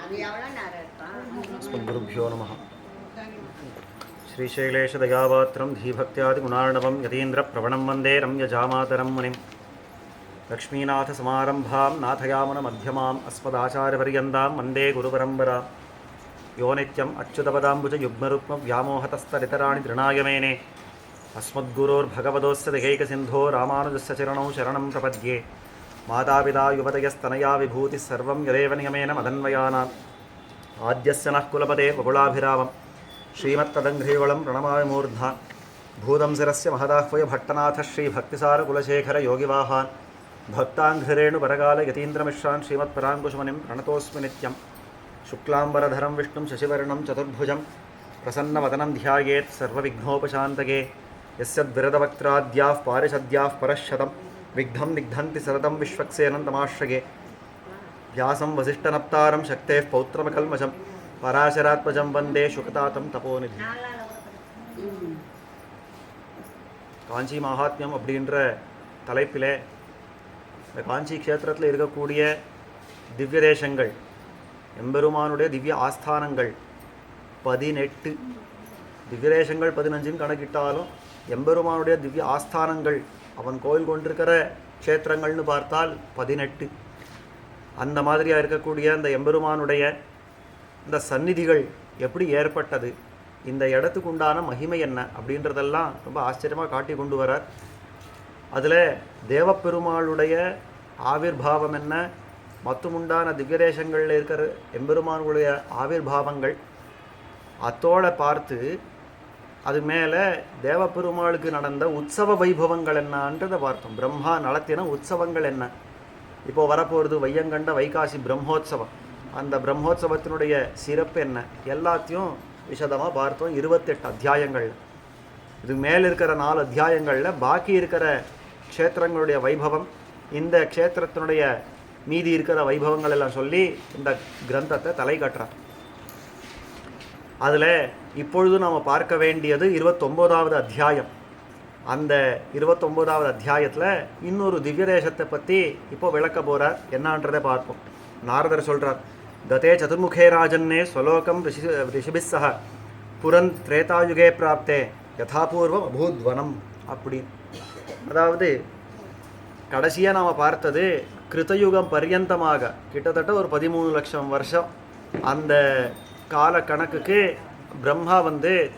अस्मद्गुरुभ्यो नमः। श्रीशैलेशदयापात्रं धीभक्त्यादिगुणार्णवं यतीन्द्रप्रवणं वन्दे रम्यजामातरं मुनिं लक्ष्मीनाथसमारम्भां नाथयामुनमध्यमाम् अस्मदाचार्यपर्यन्तां वन्दे गुरुपरम्परां यो नित्यम् अच्युतपदाम्बुजयुग्मरुक्मव्यामोहतस्तरितराणि तृणाय मेने अस्मद्गुरोर्भगवतोस्य दयैकसिन्धो रामानुजस्य चरणौ शरणं प्रपद्ये मातापिता युवतयस्तनया विभूतिः सर्वं यदेव नियमेन मदन्वयानाम् आद्यस्य नः कुलपते वकुलाभिरामं श्रीमत्तदङ्घ्रीवलं प्रणमामि मूर्ध्ना भूतं शिरस्य महदाह्वय भट्टनाथ श्रीभक्तिसारकुलशेखर योगिवाहान् भक्ताङ्घ्रिरेणुपरकालयतीन्द्रमिश्रान् श्रीमत्पराङ्कुशमुनिं प्रणतोऽस्मि नित्यं शुक्लाम्बरधरं विष्णुं शशिवर्णं चतुर्भुजं प्रसन्नवदनं ध्यायेत् सर्वविघ्नोपशान्तके यस्यद्विरदवक्त्राद्याः पारिषद्याः परश्शतं विघ्नं निघ्नन्ति सततं विश्वक्सेनन्तमाश्रये व्यासं वसिष्ठनप्तारं शक्तेः पौत्रमकल्मषं पराशरात्मजं वन्दे शुकतातं तपोनिधि. காஞ்சி மகாத்மியம் அப்படின்ற தலைப்பில் இந்த காஞ்சி க்ஷேத்திரத்தில் இருக்கக்கூடிய திவ்ய தேசங்கள், எம்பெருமானுடைய திவ்ய ஆஸ்தானங்கள் 18. திவ்ய தேசங்கள் 15 கணக்கிட்டாலும் எம்பெருமானுடைய திவ்ய ஆஸ்தானங்கள் அவன் கோயில் கொண்டிருக்கிற க்ஷேத்திரங்கள்னு பார்த்தால் 18. அந்த மாதிரியாக இருக்கக்கூடிய அந்த எம்பெருமானுடைய இந்த சந்நிதிகள் எப்படி ஏற்பட்டது, இந்த இடத்துக்கு உண்டான மகிமை என்ன அப்படின்றதெல்லாம் ரொம்ப ஆச்சரியமாக காட்டி கொண்டு வரார். அதில் தேவப்பெருமாளுடைய ஆவிர்பாவம் என்ன, மற்றும் உண்டான திவ்யதேசங்களில் இருக்கிற எம்பெருமானுடைய ஆவிர்பாவங்கள் அத்தோட பார்த்து அது மேலே தேவப்பெருமாளுக்கு நடந்த உற்சவ வைபவங்கள் என்னன்றதை பார்த்தோம். பிரம்மா நடத்தின உற்சவங்கள் என்ன, இப்போது வரப்போகிறது வையங்கண்ட வைகாசி பிரம்மோத்சவம், அந்த பிரம்மோத்சவத்தினுடைய சிறப்பு என்ன, எல்லாத்தையும் விசதமாக பார்த்தோம் 28 அத்தியாயங்கள். இது மேலே இருக்கிற 4 அத்தியாயங்களில் பாக்கி இருக்கிற க்ஷேத்திரங்களுடைய வைபவம், இந்த க்ஷேத்திரத்தினுடைய மீதி இருக்கிற வைபவங்கள் எல்லாம் சொல்லி இந்த கிரந்தத்தை தலை கட்டுறார். அதில் இப்பொழுது நாம் பார்க்க வேண்டியது 29வது அத்தியாயம். அந்த 29வது அத்தியாயத்தில் இன்னொரு திவ்ய தேசத்தை பற்றி இப்போ விளக்க போகிறார். என்னன்றதை பார்ப்போம். நாரதர் சொல்கிறார், ததே சதுர்முகே ராஜன்னே ஸ்வலோகம் ரிஷிபிஸ்ஸஹ புரன் திரேதாயுகே பிராப்தே யதாபூர்வம் அபூத்வனம் அப்படி. அதாவது கடைசியாக நாம் பார்த்தது கிருத்தயுகம் பர்யந்தமாக கிட்டத்தட்ட ஒரு 13 லட்சம் வருஷம் அந்த கால கணக்குக்கு பிரம்மா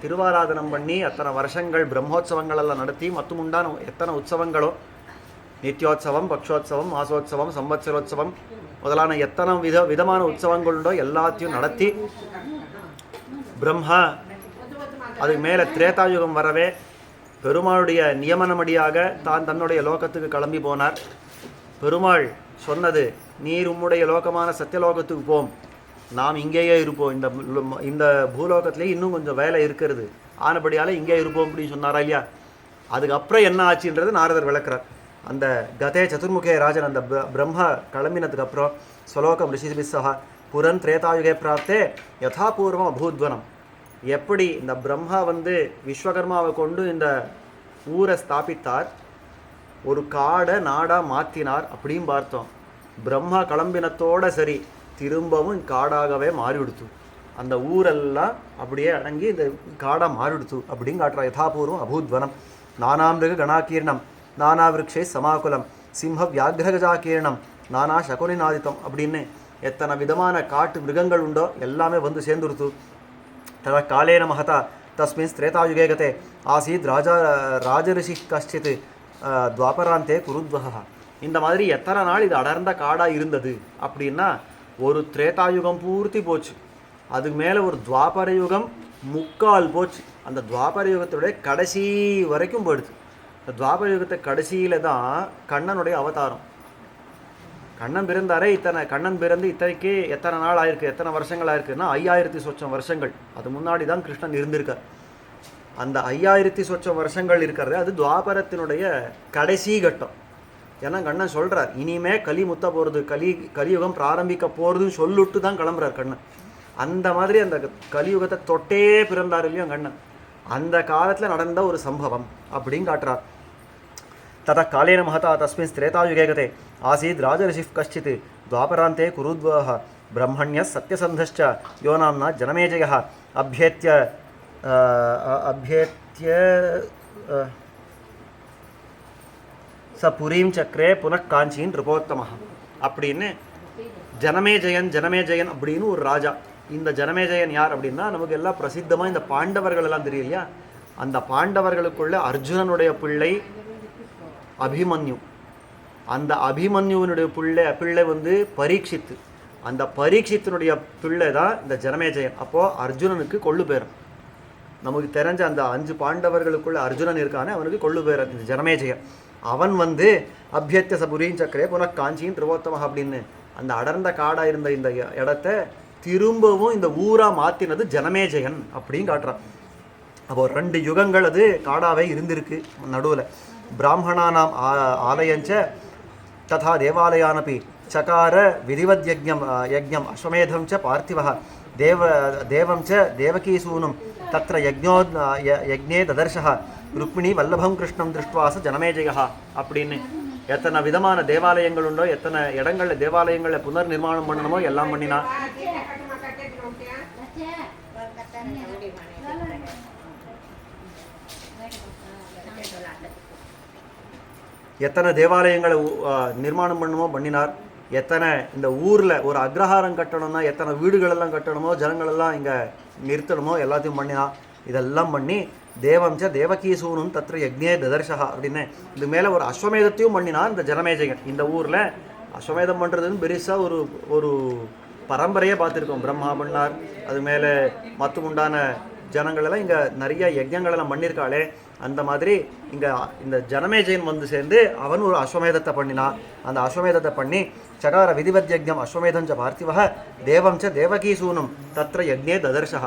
திருவாராதனம் பண்ணி அத்தனை வருஷங்கள் பிரம்மோத்சவங்களெல்லாம் நடத்தி மற்றும் உண்டான எத்தனை உற்சவங்களோ நித்யோத்சவம், பக்ஷோத்சவம், மாசோத்சவம், சம்வத்சரோத்சவம் முதலான எத்தனை விதமான உற்சவங்களுண்டோ எல்லாத்தையும் நடத்தி பிரம்மா அதுக்கு மேலே திரேதாயுகம் வரவே பெருமாளுடைய நியமனமடியாக தான் தன்னுடைய லோகத்துக்கு கிளம்பி போனார். பெருமாள் சொன்னது, நீர் உம்முடைய லோகமான சத்தியலோகத்துக்கு போம், நாம் இங்கேயே இருப்போம், இந்த பூலோகத்திலேயே இன்னும் கொஞ்சம் வேலை இருக்கிறது, ஆனபடியால் இங்கே இருப்போம் அப்படின்னு சொன்னாரா இல்லையா. அதுக்கப்புறம் என்ன ஆச்சுன்றது நாரதர் விளக்குறார். அந்த கதே சதுர்முகே ராஜன் அந்த பிரம்மா கிளம்பினதுக்கு அப்புறம் ஸ்வலோகம் ரிஷிபிஸ்ஸஹ புரன் திரேதாயுகே பிராப்தே யதாபூர்வம் அபூத்வனம், எப்படி இந்த பிரம்மா விஸ்வகர்மாவை கொண்டு இந்த ஊரை ஸ்தாபித்தார், ஒரு காடை நாடாக மாற்றினார் அப்படின்னு பார்த்தோம். பிரம்மா கிளம்பினத்தோட சரி திரும்பவும் காடாகவே மாறிவிடுத்து, அந்த ஊரெல்லாம் அப்படியே அடங்கி இந்த காடாக மாறிடுத்து அப்படின்னு காட்டுறா. யதாபூர்வம் அபூத்வனம் நானாமிருக கணாகீர்ணம் நானா விருக்ஷே சமாகுலம் சிம்ம வியாகிரகஜாகீர்ணம் நானா சகுனிநாதித்தம் அப்படின்னு எத்தனை விதமான காட்டு மிருகங்கள் உண்டோ எல்லாமே சேர்ந்துடுத்து. தத காலேன மகதா தஸ்மின் திரேதாயுகே கதே ஆசீத் ராஜரிஷி கஷ்டித் துவாபராந்தே குருத்வஹா. இந்த மாதிரி எத்தனை நாள் இது அடர்ந்த காடாக இருந்தது அப்படின்னா ஒரு திரேதாயுகம் பூர்த்தி போச்சு, அதுக்கு மேலே ஒரு துவாபர யுகம் முக்கால் போச்சு, அந்த துவாபர யுகத்துடைய கடைசி வரைக்கும் போயிடுது. இந்த துவாபர யுகத்தை கடைசியில் தான் கண்ணனுடைய அவதாரம். கண்ணன் பிறந்தாரே கண்ணன் பிறந்து இத்தனைக்கு எத்தனை நாள் ஆயிருக்கு, எத்தனை வருஷங்கள் ஆயிருக்குன்னா 5000 சொச்சம் வருஷங்கள். அது முன்னாடி தான் கிருஷ்ணன் இருந்திருக்கார். அந்த 5000 சொச்சம் வருஷங்கள் இருக்கிறது அது துவாபரத்தினுடைய கடைசி கட்டம். ஏன்னா கண்ணன் சொல்கிறார், இனிமே கலி முத்த போகிறது, கலியுகம் பிராரம்பிக்க போகிறதுன்னு சொல்லிட்டு தான் கிளம்புறார் கண்ணன். அந்த மாதிரி அந்த கலியுகத்தை தொட்டே பிறந்தார் இல்லையோ கண்ணன், அந்த காலத்தில் நடந்த ஒரு சம்பவம் அப்படின்னு காட்டுறார். தத காலேன மகதா தஸ்மின் திரேதாயுகே கதே ஆசீத் ராஜரிஷி கஷ்டித் துவாபராந்தே குருத்வஹ பிரம்மண்ய சத்யசந்தश्च யோ நாம்னா ஜனமேஜயः அபியேத்ய ச புரீம் சக்கரே புனః காஞ்சின் ரிபோத்தமஹ அப்படின்னு ஜனமேஜயன் அப்படின்னு ஒரு ராஜா. இந்த ஜனமேஜயன் யார் அப்படின்னா நமக்கு எல்லாம் பிரசித்தமாக இந்த பாண்டவர்கள் எல்லாம் தெரியும் இல்லையா, அந்த பாண்டவர்களுக்குள்ள அர்ஜுனனுடைய பிள்ளை அபிமன்யு. அந்த அபிமன்யுவினுடைய பிள்ளை வந்து பரீட்சித்து. அந்த பரீட்சித்தினுடைய பிள்ளை தான் இந்த ஜனமேஜயன். அப்போது அர்ஜுனனுக்கு கொள்ளு பேரன். நமக்கு தெரிஞ்ச அந்த 5 பாண்டவர்களுக்குள்ள அர்ஜுனன் இருக்கானே அவனுக்கு கொள்ளு பேரன் இந்த ஜனமேஜயன். அவன் வந்து அபியத்திய சபுரீன் சக்கரே புனಃ காஞ்சின் ரிபோத்தமஹ அப்படின்னு அந்த அடர்ந்த காடாக இருந்த இந்த இடத்த திரும்பவும் இந்த ஊராக மாற்றினது ஜனமேஜயன் அப்படின்னு காட்டுறான். அப்போ 2 யுகங்கள் அது காடாவே இருந்திருக்கு. நடுவில் பிராமணானாம் ஆலயஞ்ச ததா தேவாலயானபி சகார விதிவத் யஜ்ஞம் அஸ்வமேதம் ச பார்த்திவः தேவம் ச தேவகீசூனும் தத்ர யஜ்ஞே ததர்ஷः ருக்மிணி வல்லபம் கிருஷ்ணம் திருஷ்டுவாச ஜனமேஜயா அப்படின்னு எத்தனை விதமான தேவாலயங்கள் உண்டோ, எத்தனை இடங்களில் தேவாலயங்களில் புனர் நிர்மாணம் பண்ணணுமோ எல்லாம் பண்ணினா. எத்தனை தேவாலயங்களை நிர்மாணம் பண்ணணுமோ பண்ணினார். எத்தனை இந்த ஊரில் ஒரு அக்ரஹாரம் கட்டணும்னா எத்தனை வீடுகளெல்லாம் கட்டணுமோ ஜனங்களெல்லாம் இங்கே நிறுத்தணுமோ எல்லாத்தையும் பண்ணினான். இதெல்லாம் பண்ணி தேவம்ச தேவகீசூனும் தத்ர யஜ்ஞே ததர்ஷா அப்படின்னு இது மேலே ஒரு அஸ்வமேதத்தையும் பண்ணினான் இந்த ஜனமேஜயன். இந்த ஊரில் அஸ்வமேதம் பண்ணுறதுன்னு பெருசாக ஒரு பரம்பரையே பார்த்துருக்கோம். பிரம்மா பண்ணார், அது மேலே உண்டான ஜனங்களெல்லாம் இங்கே நிறைய யஜ்ஞங்களெல்லாம் பண்ணியிருக்காளே. அந்த மாதிரி இங்கே இந்த ஜனமேஜயன் வந்து சேர்ந்து அவன் ஒரு அஸ்வமேதத்தை பண்ணினான். அந்த அஸ்வமேதத்தை பண்ணி சகார விதிவத் யஜ்ஞம் அஸ்வமேதம் ச பார்த்திவः தேவம் ச தேவகீசூனும் தத்ர யஜ்ஞே ததர்ஷா.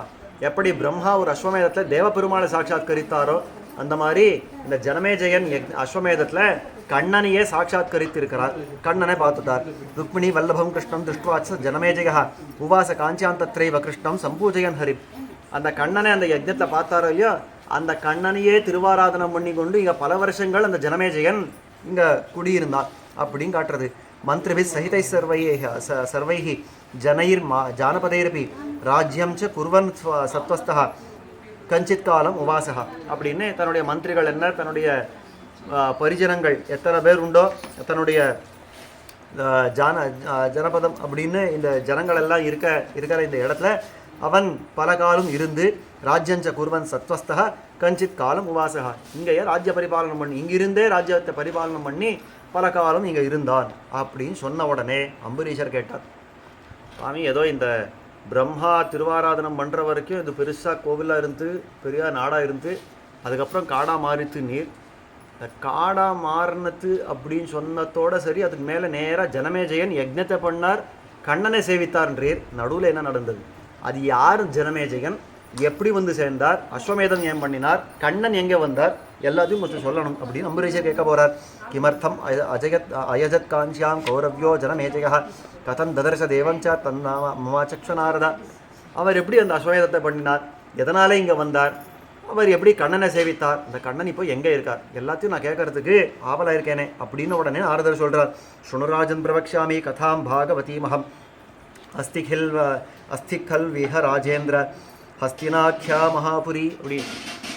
எப்படி பிரம்மா ஒரு அஸ்வமேதத்தில் தேவபெருமாளை சாட்சாத்கரித்தாரோ அந்த மாதிரி இந்த ஜனமேஜயன் அஸ்வமேதத்தில் கண்ணனையே சாட்சாத்கரித்திருக்கிறார். கண்ணனை பார்த்துட்டார். ருக்மிணி வல்லபம் கிருஷ்ணம் திருஷ்டுவாச்ச ஜனமேஜயா உவாச காஞ்சாந்தத்ரைவ கிருஷ்ணம் சம்பூஜயன் ஹரி. அந்த கண்ணனை அந்த யஜ்ஞத்தை பார்த்தாரோ இல்லையோ, அந்த கண்ணனையே திருவாராதனம் பண்ணி கொண்டு இங்கே பல வருஷங்கள் அந்த ஜனமேஜயன் இங்கே குடியிருந்தான் அப்படின்னு காட்டுறது. மந்திரிபி சகிதை சர்வைஹி ஜனைர் ஜானபதைரபி ராஜ்யம் ச குர்வன் சத்வஸ்தா கஞ்சித் காலம் உவாசகா அப்படின்னு தன்னுடைய மந்திரிகள் என்ன, தன்னுடைய பரிஜனங்கள் எத்தனை பேர் உண்டோ, தன்னுடைய ஜனபதம் அப்படின்னு இந்த ஜனங்கள் எல்லாம் இருக்கிற இந்த இடத்துல அவன் பல காலம் இருந்து ராஜ்யஞ்ச குர்வன் சத்வஸ்தா கஞ்சித் காலம் உவாசகா இங்கேயே ராஜ்ய பரிபாலனம் பண்ணி இங்கிருந்தே ராஜ்யத்தை பரிபாலனம் பண்ணி பல காலம் இங்கே இருந்தான் அப்படின்னு சொன்ன உடனே அம்பரீஷர் கேட்டார், சுவாமி ஏதோ இந்த பிரம்மா திருவாராதனம் பண்ணுற வரைக்கும் இது பெருசாக கோவிலாக இருந்து பெரிய நாடாக இருந்து அதுக்கப்புறம் காடாக மாறித்து நீர், இந்த காடாக மாறினது அப்படின்னு சொன்னதோட சரி, அதுக்கு மேலே நேராக ஜனமேஜயன் யஜ்ஞத்தை பண்ணார், கண்ணனை சேவித்தார்ன்றீர். நடுவில் என்ன நடந்தது? அது யார் ஜனமேஜயன், எப்படி வந்து சேர்ந்தார், அஸ்வமேதம் ஏன் பண்ணினார், கண்ணன் எங்கே வந்தார், எல்லாத்தையும் கொஞ்சம் சொல்லணும் அப்படின்னு அம்பரீஷர் கேட்க போகிறார். கிமர்த்தம் அயஜத் காஞ்சியாம் கௌரவ்யோ ஜனமேஜயா கதம் ததர்ஷ தேவஞ்ச தன்னாமச்சக்ஷநாரதா. அவர் எப்படி அந்த அஸ்வமேதத்தை பண்ணினார், எதனாலே இங்கே வந்தார், அவர் எப்படி கண்ணனை சேவித்தார், அந்த கண்ணன் இப்போ எங்கே இருக்கார், எல்லாத்தையும் நான் கேட்கறதுக்கு ஆவலாக இருக்கேனே அப்படின்னு உடனே நாரதர் சொல்கிறார். சுணுராஜன் பிரவக்ஷாமி கதாம் பாகவதீமகம் அஸ்திகல் விஹ ராஜேந்திர ஹஸ்தினாக்கியா மகாபுரி. அப்படி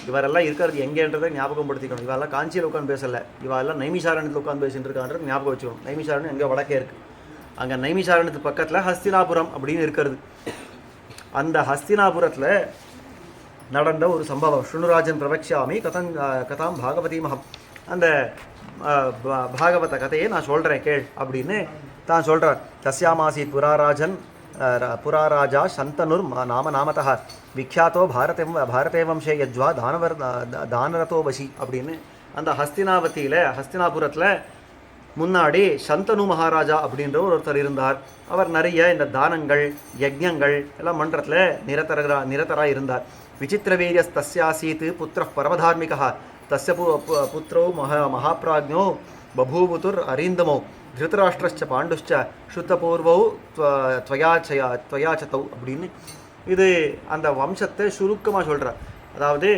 இவரெல்லாம் இருக்கிறது எங்கேன்றதை ஞாபகம் படுத்திக்கணும். இவெல்லாம் காஞ்சியில் உட்காந்து பேசலை, இவெல்லாம் நைமிசாரணத்தில் உட்காந்து பேசிட்டு இருக்கான்றது ஞாபகம் வச்சுக்கணும். நைமிசாரணம் எங்கே வடக்கே இருக்குது, அங்கே நைமிசாரணத்துக்கு பக்கத்தில் ஹஸ்தினாபுரம் அப்படின்னு இருக்கிறது. அந்த ஹஸ்தினாபுரத்தில் நடந்த ஒரு சம்பவம். சுணுராஜன் பிரவக்ஷாமி கதாம் பாகவதீமகம், அந்த பாகவத கதையை நான் சொல்கிறேன் கேள் அப்படின்னு தான் சொல்கிறார். தஸ்யாமாசீத் புராராஜா சந்தனுர் நாமதா விக்யாத்தோ பாரதே வம்சே யஜ்வா தானரதோ வசி அப்படின்னு அந்த ஹஸ்தினாபுரத்தில் முன்னாடி சந்தனு மகாராஜா அப்படின்ற ஒருத்தர் இருந்தார். அவர் நிறைய இந்த தானங்கள் யஜ்ஞங்கள் எல்லாம் மன்றத்தில் நிரதராக இருந்தார். விசித்திரவீரியஸ் தஸ்யாசீத் புத்திர பரமதார்மிகா தஸ்ய புத்திரோ மகாபிராஜ்ஞோ பபூவுதுர் அரீந்தமோ திருதராஷ்டிரச்ச பாண்டுஷ்ச சுத்தபூர்வௌ துவயாச்சதௌ அப்படின்னு இது அந்த வம்சத்தை சுருக்கமாக சொல்கிறார். அதாவது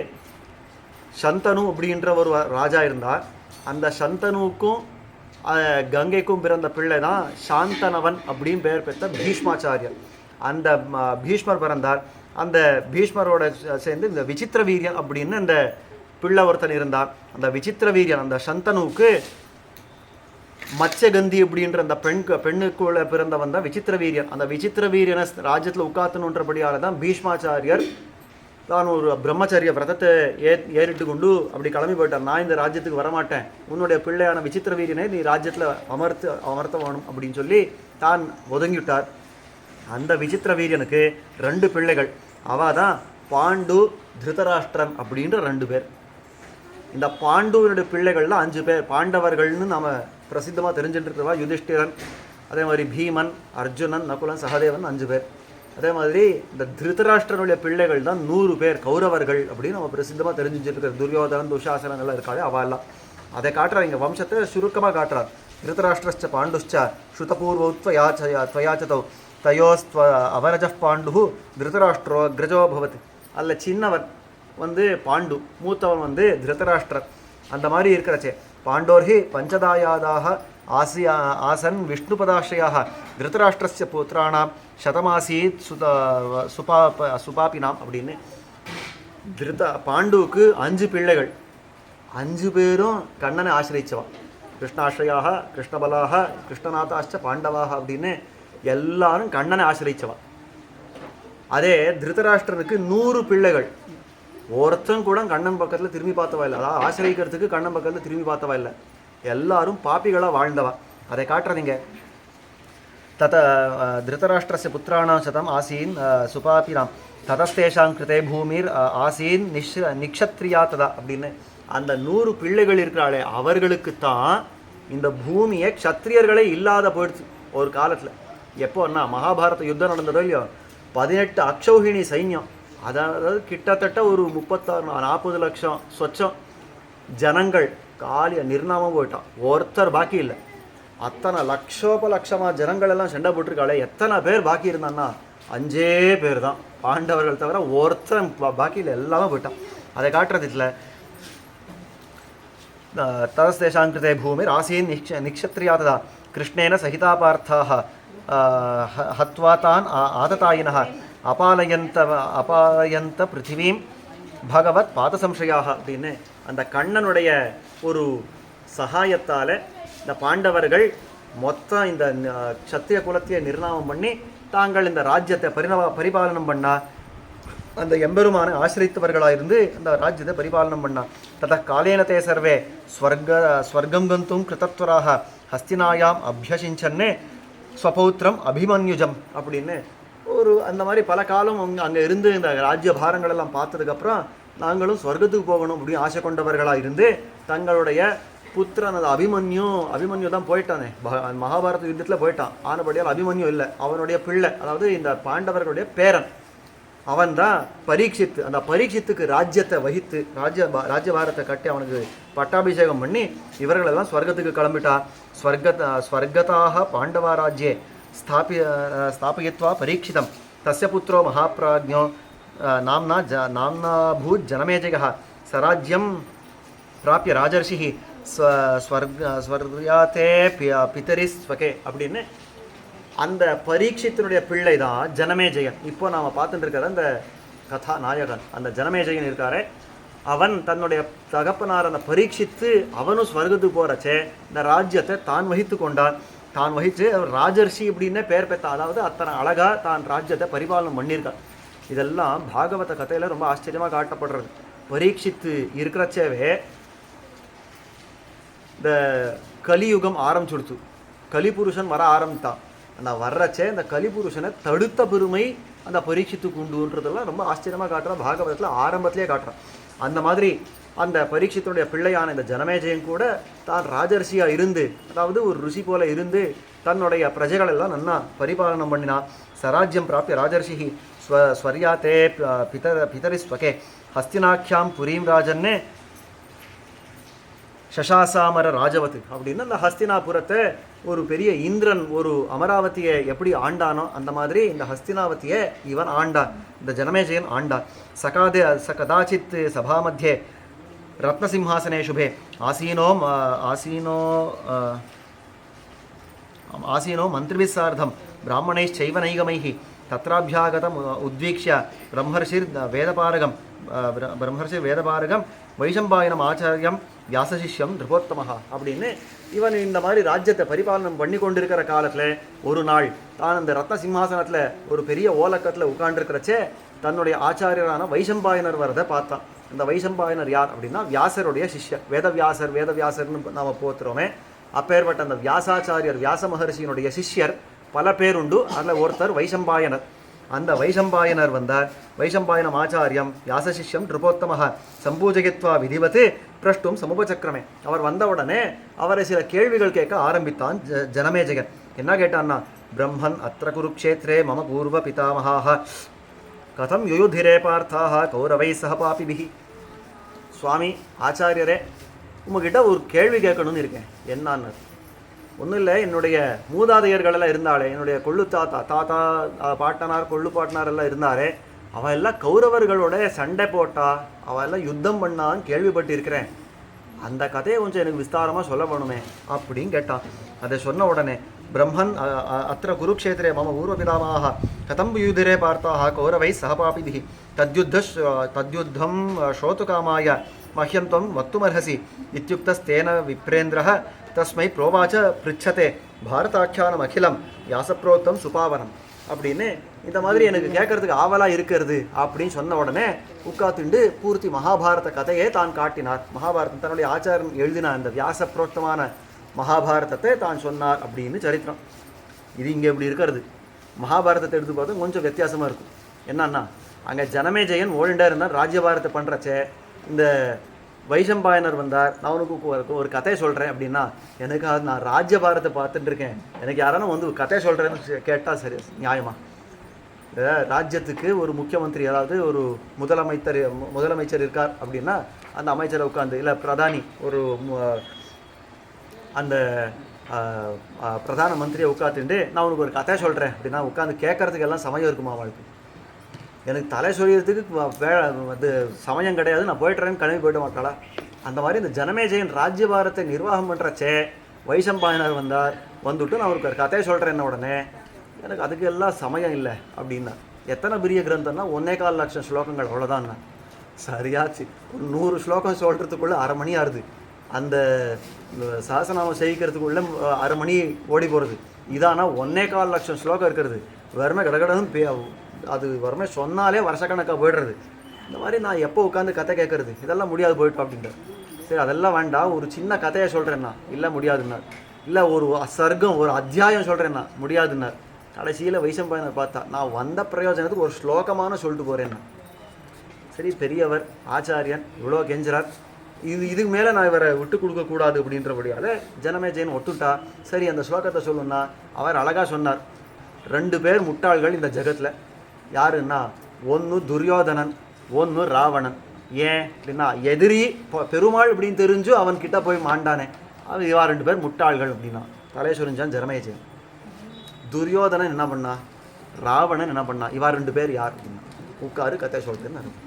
சந்தனு அப்படின்ற ஒரு ராஜா இருந்தார். அந்த சந்தனுக்கும் கங்கைக்கும் பிறந்த பிள்ளை தான் சாந்தனவன் அப்படின்னு பெயர் பெற்ற பீஷ்மாச்சாரியர். அந்த பீஷ்மர் பிறந்தார். அந்த பீஷ்மரோட சேர்ந்து இந்த விசித்திர வீரியன் அப்படின்னு அந்த பிள்ளை ஒருத்தன் இருந்தார். அந்த விசித்திர வீரியன் அந்த சந்தனுவுக்கு மத்ஸ்யகந்தி அப்படின்ற அந்த பெண்ணுக்குள்ள பிறந்தவன் தான் விசித்திர வீரியன். அந்த விசித்திர வீரியனை ராஜ்யத்தில் உட்காத்தணுன்றபடியால் தான் பீஷ்மாச்சாரியர் தான் ஒரு பிரம்மச்சரிய விரதத்தை ஏறிட்டு கொண்டு அப்படி கிளம்பி போயிட்டார். நான் இந்த ராஜ்யத்துக்கு வரமாட்டேன், உன்னுடைய பிள்ளையான விசித்திர வீரியனை நீ ராஜ்யத்தில் அமர்த்த வேணும் அப்படின்னு சொல்லி தான் ஒதுங்கிவிட்டார். அந்த விசித்திர வீரியனுக்கு 2 பிள்ளைகள். அவ தான் பாண்டு திருதராஷ்டிரன் அப்படின்ற 2 பேர். இந்த பாண்டுவனுடைய பிள்ளைகள்ல 5 பேர் பாண்டவர்கள்னு நாம பிரசித்தமாக தெரிஞ்சுட்டு இருக்கிறவா யுதிஷ்டிரன், அதே மாதிரி பீமன், அர்ஜுனன், நகுலன், சகதேவன் 5 பேர். அதே மாதிரி இந்த திருதராஷ்டிரனுடைய பிள்ளைகள் தான் 100 பேர் கௌரவர்கள் அப்படின்னு நம்ம பிரசித்தமாக தெரிஞ்சுட்டு துரியோதனன், துஷாசனன் எல்லாம் இருக்காளே அவெல்லாம். அதை காட்டுறார் இங்கே, வம்சத்தை சுருக்கமாக காட்டுறார். திருதராஷ்டிரச்ச பாண்டுஷ்ச ஸ்ருதபூர்வத்வயாச்சதோ தயோஸ்வ அவரஜ பாண்டு திருதராஷ்டிரோ அக்ரஜோ பவத். அதில் சின்னவன் வந்து பாண்டு, மூத்தவன் வந்து திருதராஷ்டிரன். அந்த மாதிரி இருக்கிறச்சே பாண்டோர்ஹி பஞ்சதாயாதாக ஆசன் விஷ்ணுபதாஸ்ரயாக திருதராஷ்டிரஸ்ய புத்திரானாம் சதமாசீத் சுபாபினாம் அப்படின்னு. பாண்டுவுக்கு 5 பிள்ளைகள், 5 பேரும் கண்ணனை ஆசிரியச்சவா. கிருஷ்ணாஸ்ரயாக, கிருஷ்ணபலாக, கிருஷ்ணநாதாச்ச பாண்டவாக அப்படின்னு எல்லாரும் கண்ணனை ஆசிரியச்சவா. அதே திருதராஷ்டிரனுக்கு 100 பிள்ளைகள், ஒருத்தன் கூட கண்ணன் பக்கத்தில் திரும்பி பார்த்தவா இல்லை. அதாவது ஆசிரியக்கிறதுக்கு கண்ணன் பக்கத்தில் திரும்பி பார்த்தவா இல்லை. எல்லாரும் பாப்பிகளாக வாழ்ந்தவா. அதை காட்டுறதுங்க. தத திருதராஷ்டிரஸ்ய புத்திராணாம் சதம் ஆசீன் சுபாபினாம் ததஸ்தேஷாம் கிருதே பூமிர் ஆசீன் நிக்ஷத்ரியா ததா அப்படின்னு. அந்த 100 பிள்ளைகள் இருக்கிறாளே அவர்களுக்குத்தான் இந்த பூமியை க்ஷத்ரியர்களே இல்லாத போயிடுச்சு ஒரு காலத்தில். எப்போன்னா மகாபாரத யுத்தம் நடந்ததோ இல்லையோ, 18 அக்ஷௌஹிணி சைன்யம், அதாவது கிட்டத்தட்ட ஒரு 36-40 லட்சம் சொச்சம் ஜனங்கள் காலிய நிர்ணாமம் போயிட்டான். ஒருத்தர் பாக்கி இல்லை. அத்தனை லட்சோபலட்சமாக ஜனங்கள் எல்லாம் சண்டை போட்டிருக்காளே, எத்தனை பேர் பாக்கி இருந்தான்னா 5 பேர் தான், பாண்டவர்கள் தவிர ஒருத்தன் பாக்கி இல்லை, எல்லாமே போயிட்டான். அதை காட்டுறதுல ததஸ்தேஷாம் கிருதே பூமிர் ஆசீன் நிக்ஷத்ரியாததா கிருஷ்ணேன சகிதாபார்த்தாக ஹத்வா தான் ஆததாயினः அபாலயந்த பிருத்திவீம் பகவத் பாதசம்சயாக அப்படின்னு. அந்த கண்ணனுடைய ஒரு சகாயத்தால் இந்த பாண்டவர்கள் மொத்தம் இந்த க்ஷத்திரிய குலத்தையை நிர்ணயம் பண்ணி தாங்கள் இந்த ராஜ்யத்தை பரிபாலனம் பண்ணா. அந்த எம்பெருமான ஆசிரித்தவர்களாக இருந்து அந்த ராஜ்யத்தை பரிபாலனம் பண்ணா. தத காலேன தே சர்வே ஸ்வர்க்கம் கந்தும் கிருதத்வராக ஹஸ்தினாயாம் அபியசிஞ்சன்னே ஸ்வபௌத்திரம் அபிமன்யுஜம் அப்படின்னு ஒரு அந்த மாதிரி பல காலம் அங்கே இருந்து இந்த ராஜ்ய பாரங்கள் எல்லாம் பார்த்ததுக்கப்புறம் நாங்களும் சொர்க்கத்துக்கு போகணும் அப்படின்னு ஆசை கொண்டவர்களாக இருந்து தங்களுடைய புத்திரன் அது அபிமன்யு தான் போயிட்டானே, மகாபாரத யுத்தத்தில் போயிட்டான். ஆனபடியால் அபிமன்யு இல்லை, அவனுடைய பிள்ளை, அதாவது இந்த பாண்டவர்களுடைய பேரன், அவன் தான் பரீட்சித்து. அந்த பரீட்சித்துக்கு ராஜ்யத்தை வகித்து ராஜ்யபாரத்தை கட்டி அவனுக்கு பட்டாபிஷேகம் பண்ணி இவர்களெல்லாம் ஸ்வர்க்கத்துக்கு கிளம்பிட்டா. ஸ்வர்கதாக பாண்டவா ராஜ்யே ஸ்தாபயித்வா பரீட்சிதம் தஸ்ய புத்திரோ மகாப்ராஜ்ஞோ நாம்னா பூத் ஜனமேஜயः சராஜ்யம் பிராப்பிய ராஜர்ஷிः ஸ்வர்யாத்தே பிதரிஸ்வகே அப்படின்னு. அந்த பரீட்சித்தினுடைய பிள்ளை தான் ஜனமேஜயன். இப்போ நாம் பார்த்துட்டு இருக்கிற அந்த கதா நாயகன் அந்த ஜனமேஜயன் இருக்காரே, அவன் தன்னுடைய தகப்பனார் அந்த பரீட்சித்து அவனும் ஸ்வர்கத்துக்கு போகிறச்சே இந்த ராஜ்யத்தை தான் வகித்து கொண்டான். தான் வகித்து அவர் ராஜர்ஷி அப்படின்னே பெயர் பெற்றான். அதாவது அத்தனை அழகாக தான் ராஜ்யத்தை பரிபாலனம் பண்ணியிருக்கான். இதெல்லாம் பாகவத கதையில் ரொம்ப ஆச்சரியமாக காட்டப்படுறது. பரீட்சித்து இருக்கிறச்சேவே இந்த கலியுகம் ஆரம்பிச்சுடுத்து, கலிபுருஷன் வர ஆரம்பித்தான். அந்த வர்றச்சே இந்த கலிபுருஷனை தடுத்த பெருமை அந்த பரீட்சித்துக்கு உண்டுன்றதெல்லாம் ரொம்ப ஆச்சரியமாக காட்டுறான். பாகவதத்தில் ஆரம்பத்திலே காட்டுறான். அந்த மாதிரி அந்த பரீட்சித்துடைய பிள்ளையான இந்த ஜனமேஜயன் கூட தான் ராஜர்ஷியாக இருந்து, அதாவது ஒரு ருஷி போல இருந்து தன்னுடைய பிரஜைகள் எல்லாம் நன்னா பரிபாலனம் பண்ணினா. சராஜ்யம் பிராப்பிய ராஜர்ஷி ஸ்வர்யாத்தே பிதரிஸ்வகே ஹஸ்தினாக்கியாம் புரீம் ராஜன்னே சசாசாமர ராஜவத்து அப்படின்னு. அந்த ஹஸ்தினாபுரத்தை ஒரு பெரிய இந்திரன் ஒரு அமராவதியை எப்படி ஆண்டானோ அந்த மாதிரி இந்த ஹஸ்தினாவதியை இவன் ஆண்டான், இந்த ஜனமேஜயன் ஆண்டான். சகதாச்சித் சபாமத்தியே ரத்னசிம்ஹாசனே சுபே ஆசீனோ ஆசீனோ மந்திரிபிः சார்த்தம் பிராமணைश्चैव நைகமைः தத்ராபியாகதம் உத்வீக்ஷ்ய பிரம்மர்ஷி வேதபாரகம் வைஷம்பாயனம் ஆச்சாரியம் வியாசசிஷ்யம் நிருபோத்தமஹா அப்படின்னு இவன் இந்த மாதிரி ராஜ்யத்தை பரிபாலனம் பண்ணி கொண்டிருக்கிற காலத்தில் ஒரு நாள் தான் அந்த ரத்ன சிம்மாசனத்தில் ஒரு பெரிய ஓலக்கத்தில் உட்கார்ந்துருக்கிறச்சே தன்னுடைய ஆச்சாரியரான வைஷம்பாயனர் வரதை பார்த்தான். இந்த வைஷம்பாயனர் யார் அப்படின்னா வியாசருடைய சிஷ்யர். வேதவியாசர்னு நாம் போத்துறோமே, அப்பேற்பட்ட அந்த வியாசாச்சாரியர் வியாச மகர்ஷியினுடைய சிஷ்யர் பல பேர் உண்டு. அதில் ஒருத்தர் வைஷம்பாயனர். அந்த வைஷம்பாயனர் வந்தார். வைஷம்பாயனம் ஆச்சாரியம் வியாசசிஷ்யம் நிருபோத்தமஹ சம்பூஜயித்வா விதிவத்து பிரஷ்டும் சமுபசக்கிரமே. அவர் வந்தவுடனே அவரை சில கேள்விகள் கேட்க ஆரம்பித்தான் ஜனமேஜயன். என்ன கேட்டான்னா, பிரம்மன் அத்திர குருக்ஷேத்ரே மம பூர்வ பிதாமகாஹ கதம் யுயுதிரே பார்த்தாக கௌரவை சகபாபிபிஹி. சுவாமி ஆச்சாரியரே, உங்ககிட்ட ஒரு கேள்வி கேட்கணும்னு இருக்கேன். என்னான்னு ஒன்றும் இல்லை, என்னுடைய மூதாதையர்களெல்லாம் இருந்தாலே, என்னுடைய கொள்ளு தாத்தா பாட்டனார் கொள்ளு பாட்டனார் எல்லாம் இருந்தாரே, அவன் எல்லாம் கௌரவர்களோட சண்டை போட்டா, அவன் எல்லாம் யுத்தம் பண்ணான்னு கேள்விப்பட்டிருக்கிறேன். அந்த கதையை கொஞ்சம் எனக்கு விஸ்தாரமாக சொல்ல வேணுமே அப்படின்னு கேட்டான். அதை சொன்ன உடனே பிரம்மன் அத்திர குருக்ஷேத்திரே மம பூர்வபிதாமகாः கதம் யுயுதிரே பார்த்தாः கௌரவை சகபாபிபிः தத்யுத்தம் ஸ்ரோதுகாமாய மஹ்யம் त्वं वक्तुमर्हसि इत्युक्तस्तेन विप्रेन्द्रः தஸ்மை प्रोवाच पृच्छते பாரதாக்கியானம் அகிலம் வியாசப்ரோத்தம் சுபாவனம் அப்படின்னு இந்த மாதிரி எனக்கு கேட்கறதுக்கு ஆவலாக இருக்கிறது அப்படின்னு சொன்ன உடனே உட்காத்துண்டு பூர்த்தி மகாபாரத கதையை தான் காட்டினார். மகாபாரதம் தன்னுடைய ஆச்சாரம் எழுதின அந்த வியாசப்ரோத்தமான மகாபாரதத்தை தான் சொன்னார் அப்படின்னு சரித்திரம். இது இங்கே இப்படி இருக்கிறது. மகாபாரதத்தை எடுத்து பார்த்தா கொஞ்சம் வித்தியாசமாக இருக்கும். என்னன்னா, அங்கே ஜனமேஜயன் ஓல்டாக இருந்தால் ராஜ்யபாரத்தை பண்ணுறச்சே இந்த வைஷம்பாயனர் வந்தார். நான் உனக்கு ஒரு கதையை சொல்கிறேன் அப்படின்னா, எனக்கு அது நான் ராஜ்யபாரத்தை பார்த்துட்டு இருக்கேன், எனக்கு யாராலும் வந்து கதையை சொல்கிறேன்னு கேட்டால் சரி நியாயமா? ராஜ்யத்துக்கு ஒரு முக்கியமந்திரி, அதாவது ஒரு முதலமைச்சர் இருக்கார் அப்படின்னா, அந்த அமைச்சரை உட்காந்து இல்லை பிரதானி ஒரு அந்த பிரதான மந்திரியை உட்காந்துட்டு நான் உனக்கு ஒரு கதையை சொல்கிறேன் அப்படின்னா உட்காந்து கேட்கறதுக்கு எல்லாம் சமயம் இருக்குமா? அவளுக்கு எனக்கு தலை சொல்லியறதுக்கு அது சமயம் கிடையாது, நான் போய்ட்டுறேன்னு கிளம்பி போயிட மாட்டாளா? அந்த மாதிரி இந்த ஜனமேஜயன் ராஜ்யபாரத்தை நிர்வாகம் பண்ணுறச்சே வைஷம்பாயனர் வந்துட்டு நான் அவருக்கு ஒரு கதையை சொல்கிறேன்ன உடனே எனக்கு அதுக்கு எல்லாம் சமயம் இல்லை அப்படின்னா. எத்தனை பெரிய கிரந்தம்னா 1.25 லட்சம் ஸ்லோகங்கள், அவ்வளோதான்னா. சரியாச்சு, 100 ஸ்லோகம் சொல்கிறதுக்குள்ளே அரை மணி ஆறுது. அந்த சாசனாமம் செய்கிறதுக்குள்ளே அரை மணி ஓடி போகிறது. இதானா 1.25 லட்சம் ஸ்லோகம் இருக்கிறது. வெறுமை கடகடன்னு அது வறுமை சொன்னாலே வருஷக்கணக்காக போய்டுறது. இந்த மாதிரி நான் எப்போ உட்காந்து கதை கேட்கறது? இதெல்லாம் முடியாது போயிட்டோம் அப்படின்ட்டு. சரி, அதெல்லாம் வேண்டாம், ஒரு சின்ன கதையை சொல்கிறேன்னா இல்லை முடியாதுன்னார். இல்லை ஒரு சர்க்கம் ஒரு அத்தியாயம் சொல்கிறேன்னா முடியாதுன்னார். கடைசியில் வைஷம்பாயனர் பார்த்தா நான் வந்த பிரயோஜனத்துக்கு ஒரு ஸ்லோகமான சொல்லிட்டு போகிறேன்னா. சரி, பெரியவர் ஆச்சாரியன் இவ்வளோ கெஞ்சுறார், இதுக்கு மேலே நான் இவரை விட்டு கொடுக்கக்கூடாது அப்படின்றபடியால் ஜனமேஜயன் ஒத்துட்டா. சரி, அந்த ஸ்லோகத்தை சொல்லுன்னா அவர் அழகாக சொன்னார். 2 பேர் முட்டாள்கள் இந்த ஜகத்தில். யாருன்னா, ஒன்று துரியோதனன், ஒன்று ராவணன். ஏன் அப்படின்னா, எதிரி பெருமாள் அப்படின்னு தெரிஞ்சு அவன்கிட்ட போய் மாண்டானே, அது இவா 2 பேர் முட்டாள்கள் அப்படின்னா தலையை சொரிஞ்சான் ஜனமேஜயன். துரியோதனன் என்ன பண்ணா, ராவணன் என்ன பண்ணா, இவா 2 பேர் யார் அப்படின்னா உட்காரு கதை சொல்றேன்னு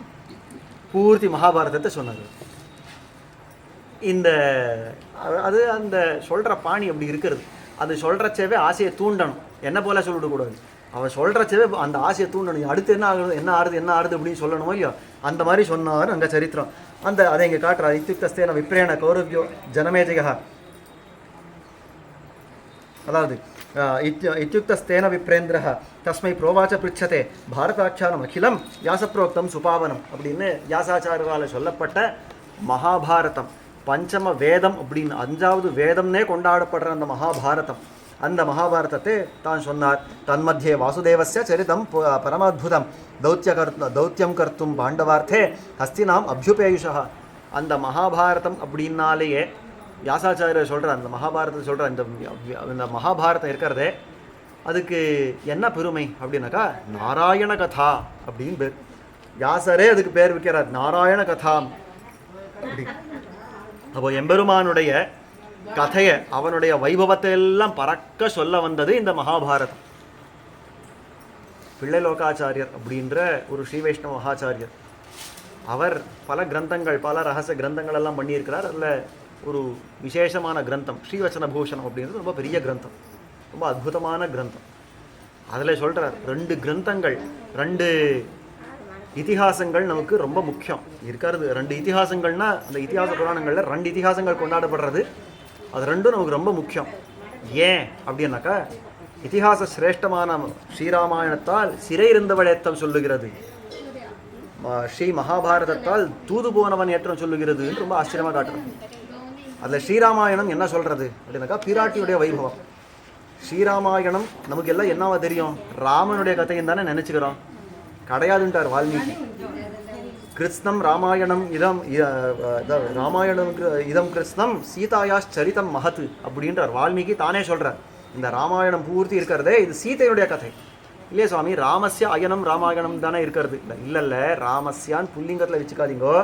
பூர்த்தி மகாபாரதத்தை சொன்னார். இந்த அது அந்த சொல்கிற பாணி அப்படி இருக்கிறது. அது சொல்கிறச்சவே ஆசையை தூண்டணும், என்ன போல சொல்லிவிடக்கூடாது. அவன் சொல்கிறச்சவே அந்த ஆசையை தூண்டணும். அடுத்து என்ன ஆகுது, என்ன ஆறுது அப்படின்னு சொல்லணுமோ இல்லையோ, அந்த மாதிரி சொன்னார் அங்கே சரித்திரம். அதை இங்கே காட்டுறார். இத்யுக்தஸ்தேன விப்ரேண கௌரவ்யோ ஜனமேஜயா, அதாவது இத்யுக்தஸ்தேன விப்ரேந்திரः தஸ்மை प्रोवाच पृच्छते பாரதாக்கியானம் அகிலம் வியாசப்ரோக்தம் சுபாவனம் அப்படின்னு வியாசாச்சாரியரால் சொல்லப்பட்ட மகாபாரதம், பஞ்சம வேதம் அப்படின்னு 5வது வேதம்னே கொண்டாடப்படுற அந்த மகாபாரதம், அந்த மகாபாரதத்தை தான் சொன்னார். தன்மத்தியே வாசுதேவஸ்ய சரிதம் பரமாத்புதம் தௌத்தியம் கர்த்தும் பாண்டவார்த்தே ஹஸ்தினாம் அபியுபேயுஷா. அந்த மகாபாரதம் அப்படின்னாலேயே வியாசாச்சாரியர் சொல்கிறார், அந்த மகாபாரதத்தை சொல்கிறார். இந்த மகாபாரதம் இருக்கிறதே அதுக்கு என்ன பெருமை அப்படின்னாக்கா நாராயண கதா அப்படின்னு பேர். வியாசரே அதுக்கு பேர் வைக்கிறார், நாராயண கதா அப்படி. அப்போ எம்பெருமானுடைய கதையை, அவனுடைய வைபவத்தை எல்லாம் பறக்க சொல்ல வந்தது இந்த மகாபாரதம். பிள்ளைலோகாச்சாரியர் அப்படின்ற ஒரு ஸ்ரீ வைஷ்ணவ மகாச்சாரியர், அவர் பல கிரந்தங்கள், பல ரகசிய கிரந்தங்கள் எல்லாம் பண்ணியிருக்கிறார். அதில் ஒரு விசேஷமான கிரந்தம் ஸ்ரீவச்சன பூஷணம் அப்படின்றது ரொம்ப பெரிய கிரந்தம். ரொம்ப அற்புதமான கிரந்தம். அதில் சொல்கிறார் 2 கிரந்தங்கள், 2 இதிகாசங்கள் நமக்கு ரொம்ப முக்கியம் இருக்கிறது. 2 இதிகாசங்கள்னா அந்த இதிகாச புராணங்களில் 2 இதிகாசங்கள் கொண்டாடப்படுறது, அது 2ம் நமக்கு ரொம்ப முக்கியம். ஏன் அப்படின்னாக்கா, இதிகாச சிரேஷ்டமான ஸ்ரீராமாயணத்தால் சிறை இருந்தவள் ஏற்றம் சொல்லுகிறது, ஸ்ரீ மகாபாரதத்தால் தூது போனவன் ஏற்றம் சொல்லுகிறதுன்னு ரொம்ப ஆச்சரியமாக காட்டுறது. அதில் ஸ்ரீராமாயணம் என்ன சொல்கிறது அப்படின்னாக்கா, பிராட்டியுடைய வைபவம். ஸ்ரீராமாயணம் நமக்கு எல்லாம் என்னவா தெரியும், ராமனுடைய கதையும் தானே நினச்சிக்கிறோம். கிடையாதுன்ட்டார் வால்மீகி. கிருஷ்ணம் ராமாயணம் ராமாயணம் இதம் கிருஷ்ணம் சீதாயாஸ் சரிதம் மகத்து அப்படின்றார் வால்மீகி தானே சொல்கிறார். இந்த ராமாயணம் பூர்த்தி இருக்கிறதே இது சீதையுடைய கதை இல்லையே சுவாமி. ராமஸ்ய அயனம் ராமாயணம் தானே இருக்கிறது. இல்லை ராமஸ்யான் புல்லிங்கத்தில் வச்சுக்காதீங்கோ,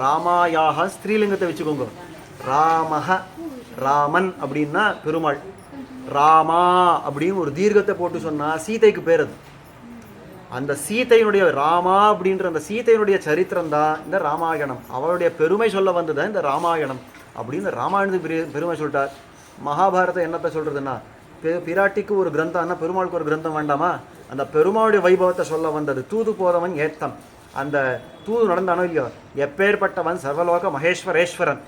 ராமாயாக ஸ்திரீலிங்கத்தை வச்சுக்கோங்க. ராமஹ ராமன் அப்படின்னா பெருமாள், ராமா அப்படின்னு ஒரு தீர்க்கத்தை போட்டு சொன்னால் சீதைக்கு பேர். அது அந்த சீதையினுடைய ராமா அப்படின்ற அந்த சீதையினுடைய சரித்திரம் தான் இந்த ராமாயணம். அவளுடைய பெருமை சொல்ல வந்ததுதான் இந்த ராமாயணம் அப்படின்னு ராமாயணத்துக்கு பெருமை சொல்லிட்டார். மகாபாரதம் என்னத்தை சொல்கிறதுன்னா, பிராட்டிக்கு ஒரு கிரந்தம்னா பெருமாளுக்கு ஒரு கிரந்தம் வேண்டாமா? அந்த பெருமாளுடைய வைபவத்தை சொல்ல வந்தது. தூது போதவன் ஏத்தம், அந்த தூது நடந்தானோ இல்லையோ, எப்பேற்பட்டவன் சர்வலோக மகேஸ்வரேஸ்வரன்,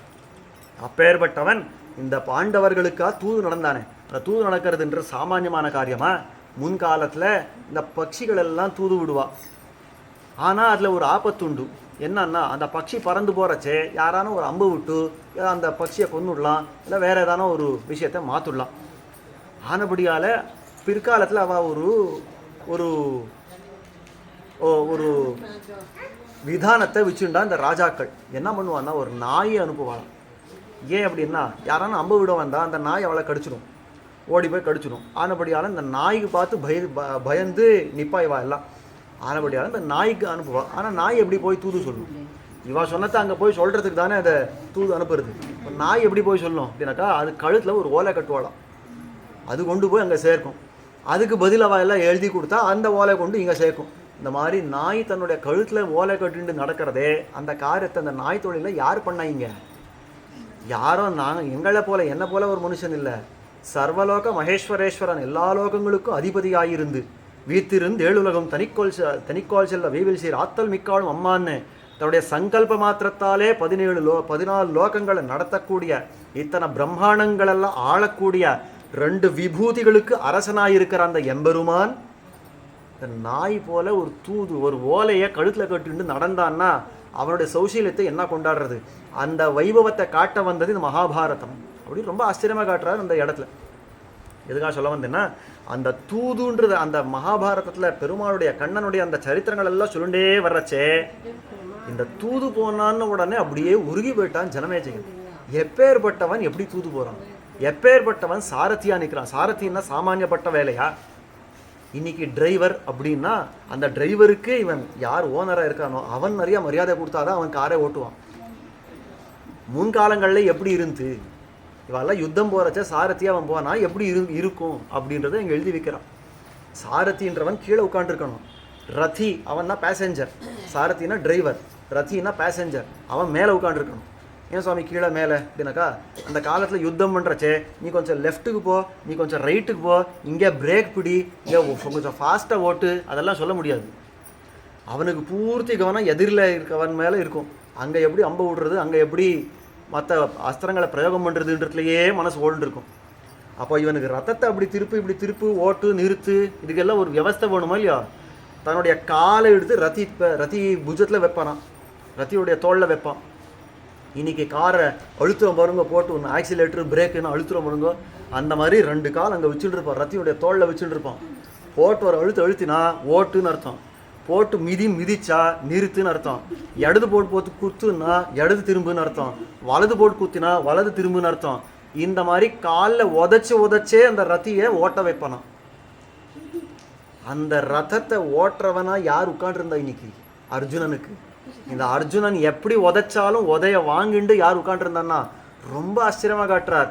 அப்பேற்பட்டவன் இந்த பாண்டவர்களுக்காக தூது நடந்தானே. அந்த தூது நடக்கிறதுன்ற சாமானியமான காரியமா? முன்காலத்தில் இந்த பட்சிகள் எல்லாம் தூது விடுவா. ஆனால் அதில் ஒரு ஆபத்து உண்டு. என்னன்னா, அந்த பட்சி பறந்து போகிறச்சே யாரான ஒரு அம்பு விட்டு அந்த பட்சியை கொண்டுடலாம், இல்லை வேறு ஏதான ஒரு விஷயத்தை மாற்றிடலாம். ஆனபடியால் பிற்காலத்தில் அவள் ஒரு ஒரு விதானத்தை வச்சுண்டா இந்த ராஜாக்கள் என்ன பண்ணுவான்னா, ஒரு நாயை அனுப்புவாளாம். ஏன் அப்படின்னா, யாரான அம்பு விட வந்தால் அந்த நாய் அவளை கடிச்சிடும், ஓடி போய் கடிச்சிடும். ஆனபடியால் இந்த நாய்க்கு பார்த்து பயந்து நிப்பாய்வா எல்லாம். ஆனபடியால் இந்த நாய்க்கு அனுப்புவா. ஆனால் நாய் எப்படி போய் தூது சொல்லும்? இவா சொன்னதை அங்கே போய் சொல்கிறதுக்கு தானே அதை தூது அனுப்புறது. இப்போ நாய் எப்படி போய் சொல்லணும் அப்படின்னாக்கா, அது கழுத்தில் ஒரு ஓலை கட்டுவாளாம், அது கொண்டு போய் அங்கே சேர்க்கும். அதுக்கு பதில் அவள் எல்லாம் எழுதி கொடுத்தா அந்த ஓலை கொண்டு இங்கே சேர்க்கும். இந்த மாதிரி நாய் தன்னுடைய கழுத்தில் ஓலை கட்டிட்டு நடக்கிறதே, அந்த காரியத்தை அந்த நாய் தொழிலில் யார் பண்ணாங்க? யாரோ நாங்கள் எங்களை போல என்ன போல ஒரு மனுஷன் இல்லை, சர்வலோக மகேஸ்வரேஸ்வரன், எல்லா லோகங்களுக்கும் அதிபதியாயிருந்து வீத்திருந்து ஏழுலகம் தனிக்கோள் செல்ல வீவில் சீர் ஆத்தல் மிக்காலும் அம்மான்னு தன்னுடைய சங்கல்ப மாத்திரத்தாலே 14 லோகங்களை நடத்தக்கூடிய, இத்தனை பிரம்மாண்டங்களெல்லாம் ஆளக்கூடிய 2 விபூதிகளுக்கு அரசனாயிருக்கிற அந்த எம்பெருமான் இந்த நாய் போல ஒரு தூது ஒரு ஓலையை கழுத்தில் கட்டிட்டு நடந்தான்னா அவனுடைய சௌசீல்யத்தை என்ன கொண்டாடுறது? அந்த வைபவத்தை காட்ட வந்தது இந்த மகாபாரதம் அப்படின்னு ரொம்ப ஆச்சரியமாக காட்டுறாரு அந்த இடத்துல. எதுக்காக சொல்ல வந்தேன்னா, அந்த தூதுன்றது அந்த மகாபாரதத்தில் பெருமாளுடைய கண்ணனுடைய அந்த சரித்திரங்கள் எல்லாம் சொல்லிண்டே வர்றச்சே, இந்த தூது போனான்னு உடனே அப்படியே உருகி போயிட்டான் ஜனமேஜயன். எப்பேற்பட்டவன் எப்படி தூது போகிறான், எப்பேற்பட்டவன் சாரதியாக நிற்கிறான். சாரதின்னா சாமானியப்பட்ட வேலையா? இன்னைக்கு டிரைவர் அப்படின்னா அந்த டிரைவருக்கு இவன் யார் ஓனராக இருக்கானோ அவன் நிறைய மரியாதை கொடுத்தாதான் அவன் காரை ஓட்டுவான். முன்காலங்களில் எப்படி இருந்து இவெல்லாம் யுத்தம் போகிறச்ச சாரதியாக அவன் போனால் எப்படி இருக்கும் அப்படின்றத இங்கே எழுதி வைக்கிறான். சாரதின்றவன் கீழே உட்காந்துருக்கணும், ரதி அவன்னா பேசஞ்சர், சாரதினா டிரைவர், ரத்தின்னா பேசஞ்சர், அவன் மேலே உட்காந்துருக்கணும். ஏன் சுவாமி கீழே மேலே அப்படின்னாக்கா, அந்த காலத்தில் யுத்தம் பண்ணுறச்சே நீ கொஞ்சம் லெஃப்ட்டுக்கு போ, நீ கொஞ்சம் ரைட்டுக்கு போ, இங்கே பிரேக் பிடி, இங்கே கொஞ்சம் ஃபாஸ்ட்டாக ஓட்டு, அதெல்லாம் சொல்ல முடியாது. அவனுக்கு பூர்த்தி கவனம் எதிரில் இருக்கவன் மேலே இருக்கும். அங்கே எப்படி அம்பு விடுறது, அங்கே எப்படி மற்ற அஸ்திரங்களை பிரயோகம் பண்ணுறதுன்றதுலையே மனசு ஓடுருக்கும். அப்போ இவனுக்கு ரத்தத்தை அப்படி திருப்பு ஓட்டு நிறுத்து, இதுக்கெல்லாம் ஒரு வியவஸ்தை வேணுமா இல்லையா? தன்னுடைய காலை எடுத்து ரத்தி புஜத்தில் வைப்பானான், ரத்தியுடைய தோளில் வைப்பான். இன்றைக்கி காரை அழுத்துறோம் பாருங்க, போட்டு ஒன்று ஆக்சிலேட்டர் பிரேக்குன்னு அழுத்துறோம் பாருங்க, அந்த மாதிரி 2 கால் அங்கே வச்சுட்டு இருப்பான், ரத்தியுடைய தோளில் வச்சுட்டு இருப்பான். போட்டு ஒரு அழுத்தினா ஓட்டுன்னு அர்த்தம், போட்டு மிதிச்சா நிறுத்துன்னு அர்த்தம், இடது போட்டு குத்துன்னா இடது திரும்புன்னு அர்த்தம், வலது போட்டு குத்தினா வலது திரும்புன்னு அர்த்தம். இந்த மாதிரி காலில் உதச்சே அந்த ரத்தியை ஓட்ட வைப்பானா. அந்த ரதத்தை ஓட்டுறவனா யார் உட்காண்டிருந்தா இன்னைக்கு? அர்ஜுனனுக்கு. இந்த அர்ஜுனன் எப்படி உதைச்சாலும் உதைய வாங்கிண்டு யார் உட்காண்டிருந்தான்னா ரொம்ப ஆச்சரியமாக காட்டுறார்.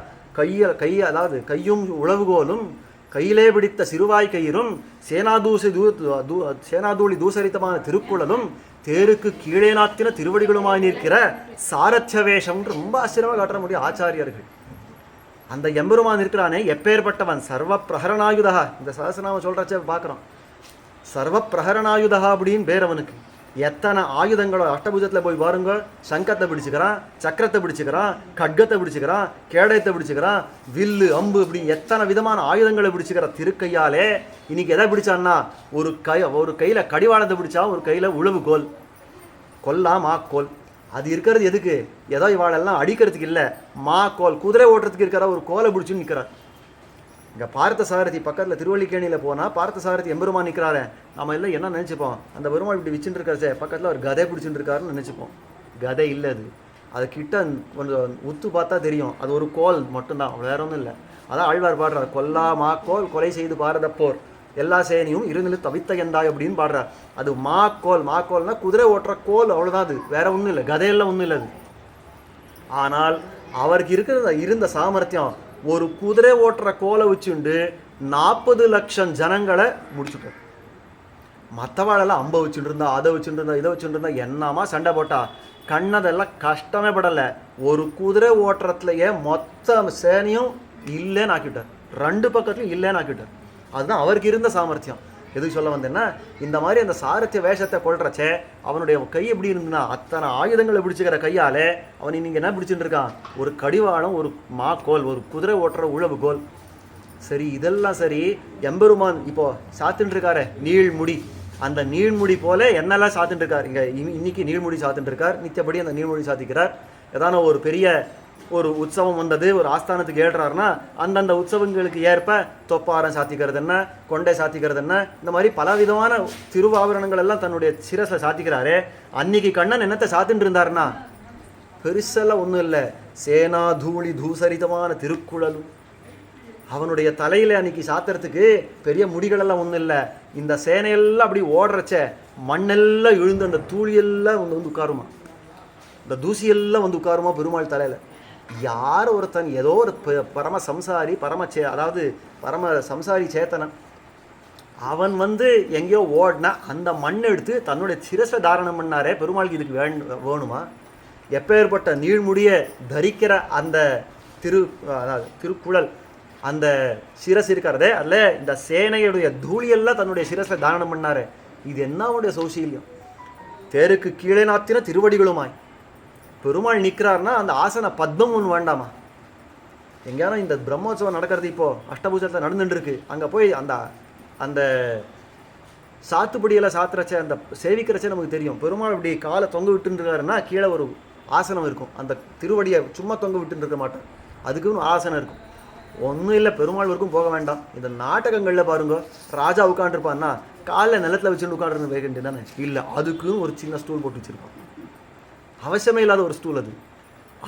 அதாவது கையும் உழவுகோலும் கையிலே பிடித்த சிறுவாய் கயிறும் சேனாதூளி தூசரித்தமான திருக்குழலும் தேருக்கு கீழே நாத்தின திருவடிகளுமாய் நிற்கிற சாரத்திய வேஷம் ரொம்ப ஆச்சரியமாக காட்ட முடியும் ஆச்சாரியர்கள். அந்த எம்பெருமான் இருக்கிறானே எப்பேற்பட்டவன், சர்வ பிரஹரணாயுதா. இந்த சஹஸ்ரநாமம் சொல்கிறச்ச பார்க்குறோம், சர்வ பிரஹரணாயுதா அப்படின்னு பேர் அவனுக்கு. எத்தனை ஆயுதங்களோ அஷ்டபுஜத்தில் போய் பாருங்க, சங்கத்தை பிடிச்சிக்கிறான், சக்கரத்தை பிடிச்சிக்கிறான், கட்கத்தை பிடிச்சிக்கிறான், கேடயத்தை பிடிச்சிக்கிறான், வில்லு அம்பு இப்படி எத்தனை விதமான ஆயுதங்களை பிடிச்சிக்கிற திருக்கையாலே. இன்னைக்கு எதை பிடிச்சான்னா, ஒரு கையில் கடிவாளத்தை பிடிச்சா, ஒரு கையில் உழவு கோல், கொல்லா மாக்கோல். அது இருக்கிறது எதுக்கு? ஏதோ இவாளெல்லாம் அடிக்கிறதுக்கு இல்லை, மாக்கோல் குதிரை ஓட்டுறதுக்கு இருக்கிற ஒரு கோலை பிடிச்சுன்னு நிற்கிறார். இங்கே பார்த்த சாரதி பக்கத்தில் திருவள்ளிக்கேணியில் போனால் பார்த்த சாரதி எம்பெருமான் நிற்கிறாரு. நம்ம எல்லாம் என்ன நினச்சிப்போம், அந்த பெருமாள் இப்படி வச்சுட்டு இருக்காரு, பக்கத்தில் ஒரு கதை பிடிச்சிட்டு இருக்காருன்னு நினச்சிப்போம். கதை இல்லை அது. அது கிட்ட கொஞ்சம் உத்து பார்த்தா தெரியும், அது ஒரு கோல் மட்டும்தான், வேற ஒன்றும் இல்லை. அதான் ஆழ்வார் பாடுறார், கொல்லா மாக்கோல் கொலை செய்து பாரதப்போர் எல்லா சேனையும் இருநிலை தவித்த எந்தாய் அப்படின்னு பாடுறார். அது மாக்கோல், மாக்கோல்னா குதிரை ஓட்டுற கோல், அவ்வளோதான். அது வேற ஒன்றும் இல்லை, கதையெல்லாம் ஒன்றும் இல்லை அது. ஆனால் அவருக்கு இருந்த சாமர்த்தியம், ஒரு குதிரை ஓட்டுற கோலை வச்சுண்டு 40 லட்சம் ஜனங்களை முடிச்சுட்டார். மற்றவாழெல்லாம் அம்பை வச்சுட்டு இருந்தா, அதை வச்சுட்டு இருந்தா, இதை வச்சுட்டு இருந்தா, என்னமா சண்டை போட்டா கண்ணதெல்லாம் கஷ்டமே படலை. ஒரு குதிரை ஓட்டுறதுலையே மொத்த சேனையும் இல்லைன்னு ஆக்கிட்டார், 2 பக்கத்துலையும் இல்லைன்னு ஆக்கிட்டார். அதுதான் அவருக்கு இருந்த சாமர்த்தியம். எதுக்கு சொல்ல வந்தேன்னா, இந்த மாதிரி அந்த சாரத்திய வேஷத்தை கொள்றச்சே அவனுடைய கை எப்படி இருந்துன்னா, அத்தனை ஆயுதங்களை பிடிச்சிக்கிற கையாலே அவன் இன்னைக்கு என்ன பிடிச்சிட்டு இருக்கான், ஒரு கடிவாளம், ஒரு மாக்கோல், ஒரு குதிரை ஓட்டுற உழவு கோல். சரி, இதெல்லாம் சரி. எம்பெருமான் இப்போ சாத்துட்டு இருக்காரு நீழ்முடி, அந்த நீழ்முடி போல என்னெல்லாம் சாத்துட்டு இருக்கார். இங்கே இன்னைக்கு நீழ்முடி சாத்துட்டு இருக்கார், நித்தியப்படி அந்த நீழ்முடி சாத்திக்கிறார். ஏதான ஒரு பெரிய ஒரு உற்சவம் வந்தது, ஒரு ஆஸ்தானத்துக்கு ஏறுறாருன்னா அந்தந்த உற்சவங்களுக்கு ஏற்ப தொப்பாரம் சாத்திக்கிறது என்ன, கொண்டை சாத்திக்கிறது என்ன, இந்த மாதிரி பலவிதமான திருவாபரணங்கள் எல்லாம் தன்னுடைய சிரஸில் சாத்திக்கிறாரு. அன்னைக்கு கண்ணன் என்னத்தை சாத்தின்னு இருந்தாருன்னா, பெருசெல்லாம் ஒன்றும் இல்லை, சேனா தூளி தூசரிதமான திருக்குழலும். அவனுடைய தலையில் அன்னைக்கு சாத்துறதுக்கு பெரிய முடிகளெல்லாம் ஒன்றும் இல்லை. இந்த சேனையெல்லாம் அப்படி ஓடுறச்ச மண்ணெல்லாம் விழுந்து அந்த தூளியெல்லாம் வந்து உட்காருமா, இந்த தூசியெல்லாம் வந்து உட்காருமா பெருமாள் தலையில். யார் ஒருத்தன் ஏதோ ஒரு பரம சம்சாரி, அதாவது பரம சம்சாரி சேத்தனன், அவன் வந்து எங்கேயோ ஓடினா அந்த மண் எடுத்து தன்னுடைய சிரசை தாரணம் பண்ணாரே. பெருமாளுக்கு இதுக்கு வேணுமா? எப்பேற்பட்ட நீழ்முடியை தரிக்கிற அந்த அதாவது திருக்குழல், அந்த சிரஸ் இருக்கிறதே, அதில் இந்த சேனையுடைய தூளியெல்லாம் தன்னுடைய சிரஸில் தாரணம் பண்ணாரு. இது என்னவுடைய சௌசீல்யம்! தேருக்கு கீழே நாத்தின திருவடிகளுமாய் பெருமாள் நிற்கிறார்னா அந்த ஆசன பத்மம் ஒன்று வேண்டாமா? எங்கேயானா இந்த பிரம்மோற்சவம் நடக்கிறது இப்போது அஷ்டபூஜத்தில் நடந்துட்டுருக்கு, அங்கே போய் அந்த அந்த சாத்துப்படியெல்லாம் சாத்துறச்ச அந்த சேவிக்கிறச்சே நமக்கு தெரியும். பெருமாள் இப்படி காலை தொங்க விட்டுருக்காருன்னா கீழே ஒரு ஆசனம் இருக்கும், அந்த திருவடியை சும்மா தொங்க விட்டுன்னு இருக்க மாட்டார், அதுக்குன்னு ஆசனம் இருக்கும். ஒன்றும் இல்லை, பெருமாள் வரைக்கும் போக வேண்டாம். இந்த நாடகங்களில் பாருங்க, ராஜா உட்காந்துருப்பான்னா காலில் நிலத்தில் வச்சுட்டு உட்காந்துருந்து வேகண்டி தானே, இல்லை அதுக்குன்னு ஒரு சின்ன ஸ்டூல் போட்டு வச்சுருப்பான், அவசியமே இல்லாத ஒரு ஸ்டூல் அது.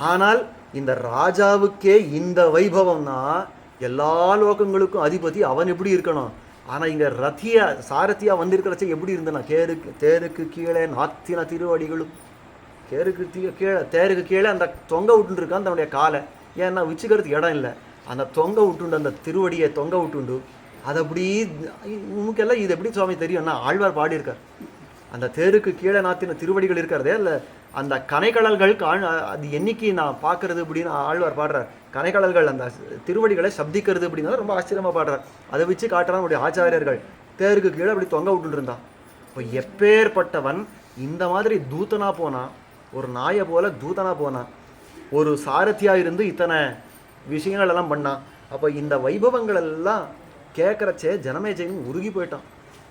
ஆனால் இந்த ராஜாவுக்கே இந்த வைபவம்னா எல்லா லோகங்களுக்கும் அதிபதி அவன் எப்படி இருக்கணும். ஆனால் இங்கே சாரதியா வந்திருக்கிறச்ச எப்படி இருந்தனா, தேருக்கு கீழே நாத்தின திருவடிகளும், தேருக்கு கீழே அந்த தொங்க விட்டுருக்கான் தன்னுடைய காலை. ஏன்னா வச்சுக்கிறதுக்கு இடம் இல்லை, அந்த தொங்க விட்டுண்டு அந்த திருவடியை தொங்க விட்டுண்டு அது அப்படி உனக்கெல்லாம் இது எப்படி சுவாமி தெரியும்னா, ஆழ்வார் பாடியிருக்கார். அந்த தேருக்கு கீழே நாத்தின திருவடிகள் இருக்கிறதே இல்லை, அந்த கனைக்கடல்கள் அது என்னைக்கு நான் பார்க்கறது அப்படின்னு ஆழ்வார் பாடுறார். கனைக்கடல்கள் அந்த திருவடிகளை சப்திக்கிறது அப்படின்னா ரொம்ப ஆச்சரியமாக பாடுறார். அதை வச்சு காட்டுறான் நம்முடைய ஆச்சாரியர்கள். தேருக்கு கீழே அப்படி தொங்க விட்டுட்டு இருந்தான். இப்போ எப்பேற்பட்டவன் இந்த மாதிரி தூத்தனா போனான், ஒரு நாயை போல தூத்தனா போனான், ஒரு சாரதியாக இருந்து இத்தனை விஷயங்கள் எல்லாம் பண்ணான். அப்போ இந்த வைபவங்கள் எல்லாம் கேட்குறச்சே ஜனமேஜயன் உருகி போயிட்டான்.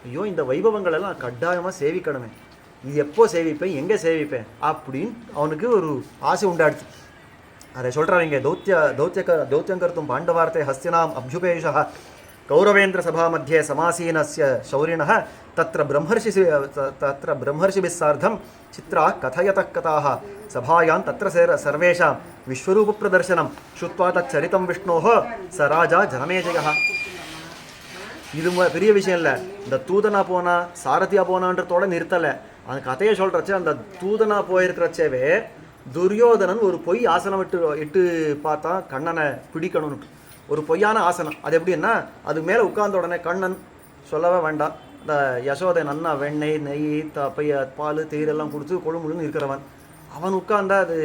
ஐயோ, இந்த வைபவங்கள் எல்லாம் கட்டாயமாக சேவிக்கணுமே, இது எப்போ சேவிப்பேன், எங்கே சேவிப்பேன் அப்படின்னு அவனுக்கு ஒரு ஆசை உண்டாடுச்சு. அதை சொல்கிறாங்க, தௌத்தியங்கர்த்தும் பாண்டவார்த்தை ஹஸ்தினாம் அபியுபேஷ கௌரவேந்திர சபா மத்தியே சமாசீனஸ்ய சௌரிணः தத்ர பிரம்மர்ஷிபிः சார்த்தம் சித்ரா கதயதः கதாः சபாயான் தத்ர சர்வேஷாம் விஸ்வரூப பிரதர்சனம் ஸ்ருத்வா தச்சரிதம் விஷ்ணோः ச ராஜா ஜனமேஜயः. இது பெரிய விஷயம் இல்லை. இந்த தூதனா போனா சாரதியா போனான்றதோட நிறுத்தலை. அந்த கதையை சொல்கிறச்ச அந்த தூதனா போயிருக்கிறச்சவே துரியோதனன் ஒரு பொய் ஆசனம் இட்டு பார்த்தா கண்ணனை பிடிக்கணும்னு ஒரு பொய்யான ஆசனம். அது எப்படின்னா, அது மேலே உட்கார்ந்த உடனே கண்ணன் சொல்லவே வேண்டாம், இந்த யசோதை நன்னா வெண்ணெய் நெய் பால் தயிரெல்லாம் கொடுத்து கொழுமுழுன்னு இருக்கிறவன் அவன் உட்கார்ந்தா அது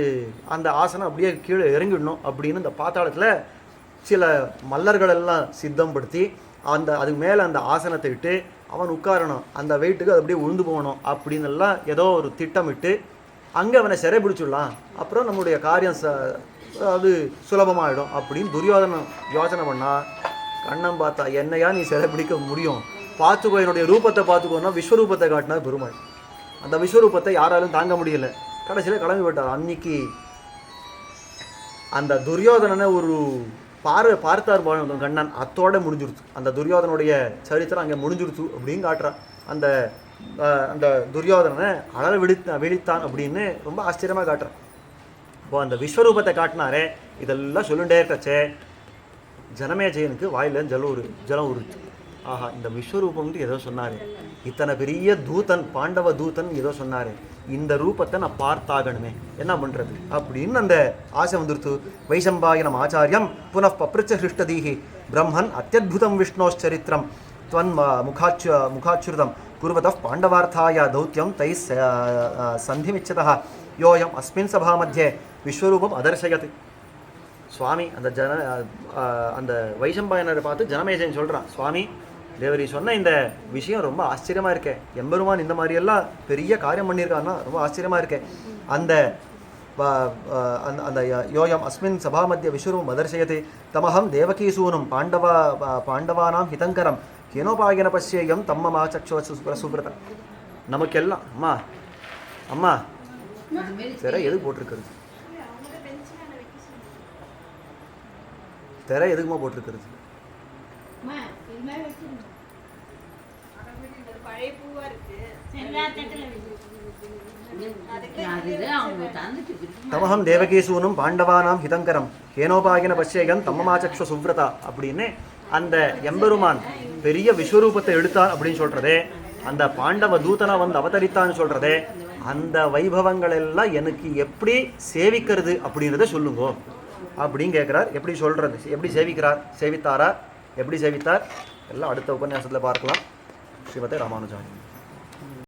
அந்த ஆசனம் அப்படியே கீழே இறங்கிடணும் அப்படின்னு இந்த பாத்தாளத்தில் சில மல்லர்களெல்லாம் சித்தம் படுத்தி அதுக்கு மேலே அந்த ஆசனத்தை இட்டு அவன் உட்காரணும், அந்த வெயிட்டுக்கு அது அப்படியே உழுந்து போகணும் அப்படின்னு எல்லாம் ஏதோ ஒரு திட்டமிட்டு அங்கே அவனை சிறை பிடிச்சிடலாம், அப்புறம் நம்முடைய காரியம் அது சுலபமாகிடும் அப்படின்னு துரியோதனன் யோசனை பண்ணா. கண்ணன் பார்த்தா, என்னையா நீ சிறை பிடிக்க முடியும், பார்த்துக்கோ என்னுடைய ரூபத்தை பார்த்துக்கோன்னா விஸ்வரூபத்தை காட்டினார் பெருமாள். அந்த விஸ்வரூபத்தை யாராலும் தாங்க முடியல, கடைசியில் கிளம்பி விட்டார். அன்னைக்கு அந்த துரியோதனனை ஒரு பார்த்தார் கண்ணன், அத்தோட முடிஞ்சிருச்சு. அந்த துரியோதனுடைய சரித்திரம் அங்கே முடிஞ்சிருச்சு அப்படின்னு காட்டுறான். அந்த அந்த துரியோதனனை அழல விழித்தான் அப்படின்னு ரொம்ப ஆச்சரியமாக காட்டுறான். இப்போ அந்த விஸ்வரூபத்தை காட்டினாரே, இதெல்லாம் சொல்லிட்டே இருக்கச்சே ஜனமேஜயனுக்கு வாயில ஜலம் உருச்சு. ஆஹா, இந்த விஸ்வரூபம்னு ஏதோ சொன்னார், இத்தனை பெரிய தூதன், பாண்டவ தூதன் ஏதோ சொன்னார், இந்த ரூபத்தை நான் பார்த்தாகணுமே, என்ன பண்ணுறது அப்படின்னு அந்த ஆசை வந்துருத்து. வைசம்பாயனம் ஆச்சாரியம் புனః பப்ருச்ச ஹிருஷ்டதீஹி பிரம்மன் அத்தியுதம் விஷ்ணோச்சரித்திரம் துவன் முகாச்சுருதம் குருவதः பாண்டவார்த்தாய தௌத்தியம் தை சந்திமிச்சதः யோயம் அஸ்மின் சபா மத்தியே விஸ்வரூபம் அதர்சயத். சுவாமி அந்த வைசம்பாயனரை பார்த்து ஜனமேஜயன் சொல்கிறான், சுவாமி தேவரி சொன்ன இந்த விஷயம் ரொம்ப ஆச்சரியமாக இருக்கே, எம்பெருமான் இந்த மாதிரியெல்லாம் பெரிய காரியம் பண்ணியிருக்கான்னா ரொம்ப ஆச்சரியமாக இருக்கே. அந்த அந்த யோயம் அஸ்மின் சபா மத்திய விஸ்வரூபம் அதர்சயத்தை தமஹம் தேவகீசூனும் பாண்டவானாம் ஹிதங்கரம் கேனோபாயன பசியம் தம்மமா சக்ஷோ சுப்ரதா. நமக்கெல்லாம் அம்மா அம்மா திரை எதுக்கு போட்டிருக்கிறது, திரை எதுக்குமா போட்டிருக்கிறது? தமஹம் தேவகீசூனும் பாண்டவானாம் ஹிதங்கரம் கேனோபாயன பசியம் தம்மமா சக்ஷோ சுப்ரதா அப்படின்னு அந்த எம்பெருமான் பெரிய விஸ்வரூபத்தை எடுத்தான் அப்படின்னு சொல்றதே, அந்த பாண்டவ தூதனா வந்து அவதரித்தான்னு சொல்றதே, அந்த வைபவங்கள் எல்லாம் எனக்கு எப்படி சேவிக்கிறது அப்படின்றத சொல்லுங்க அப்படின்னு கேட்குறார். எப்படி சொல்றது, எப்படி சேவித்தாரா, எப்படி சேவித்தார் எல்லாம் அடுத்த உபன்யாசத்தில் பார்க்கலாம். ஸ்ரீமதே ராமானுஜாயம்.